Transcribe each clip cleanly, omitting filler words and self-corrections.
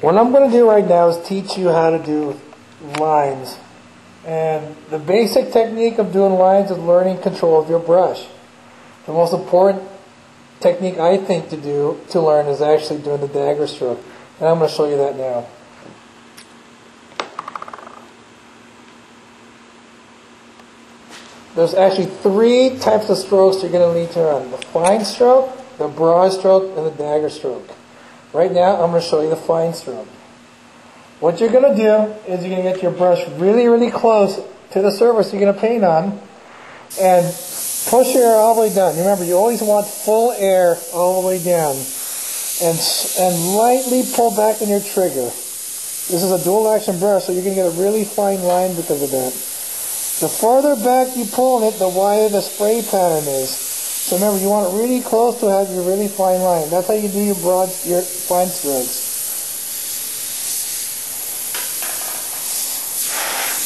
What I'm going to do right now is teach you how to do lines. And the basic technique of doing lines is learning control of your brush. The most important technique I think to learn is actually doing the dagger stroke. And I'm going to show you that now. There's actually 3 types of strokes you're going to need to learn. The fine stroke, the broad stroke, and the dagger stroke. Right now, I'm going to show you the fine stroke. What you're going to do is you're going to get your brush really, really close to the surface you're going to paint on, and push your air all the way down. Remember, you always want full air all the way down, and lightly pull back on your trigger. This is a dual action brush, so you're going to get a really fine line because of that. The farther back you pull on it, the wider the spray pattern is. So remember, you want it really close to have your really fine line. That's how you do your fine strokes.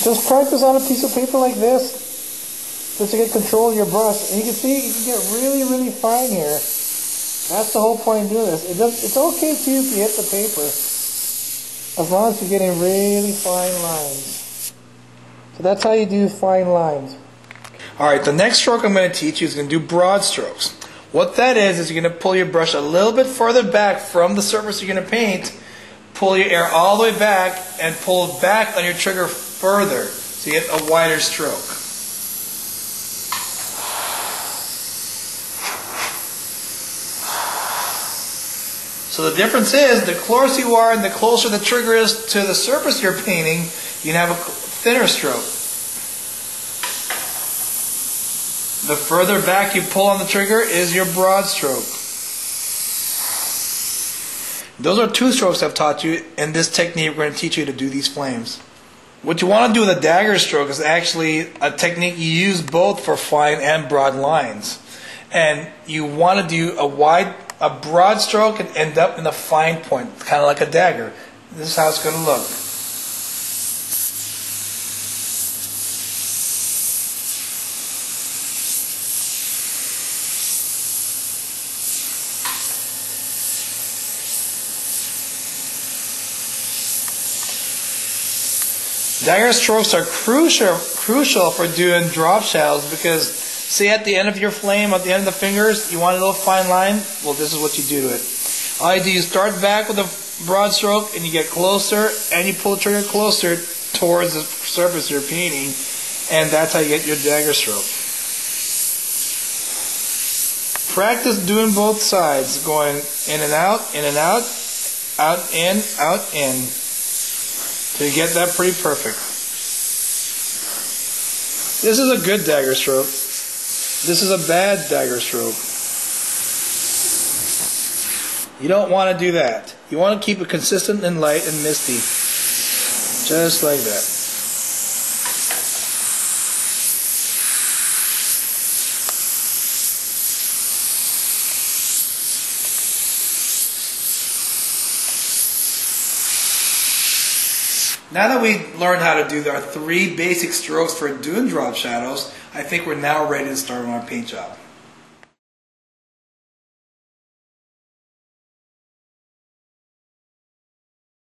Just practice on a piece of paper like this, just to get control of your brush. And you can see, you can get really, really fine here. That's the whole point of doing this. It's okay too if you hit the paper, as long as you're getting really fine lines. So that's how you do fine lines. Alright, the next stroke I'm going to teach you is going to do broad strokes. What that is you're going to pull your brush a little bit further back from the surface you're going to paint, pull your air all the way back, and pull back on your trigger further, so you get a wider stroke. So the difference is, the closer you are and the closer the trigger is to the surface you're painting, you can have a thinner stroke. The further back you pull on the trigger is your broad stroke. Those are 2 strokes I've taught you. In this technique, we're going to teach you to do these flames. What you want to do with a dagger stroke is actually a technique you use both for fine and broad lines. And you want to do a broad stroke and end up in a fine point, kind of like a dagger. This is how it's going to look. Dagger strokes are crucial for doing drop shadows, because say at the end of your flame, at the end of the fingers, you want a little fine line. Well, this is what you do to it. All you do is start back with a broad stroke, and you get closer, and you pull the trigger closer towards the surface you're painting, and that's how you get your dagger stroke. Practice doing both sides, going in and out, out, in, so you get that pretty perfect. This is a good dagger stroke. This is a bad dagger stroke. You don't want to do that. You want to keep it consistent and light and misty. Just like that. Now that we learned how to do our 3 basic strokes for doing drop shadows, I think we're now ready to start on our paint job.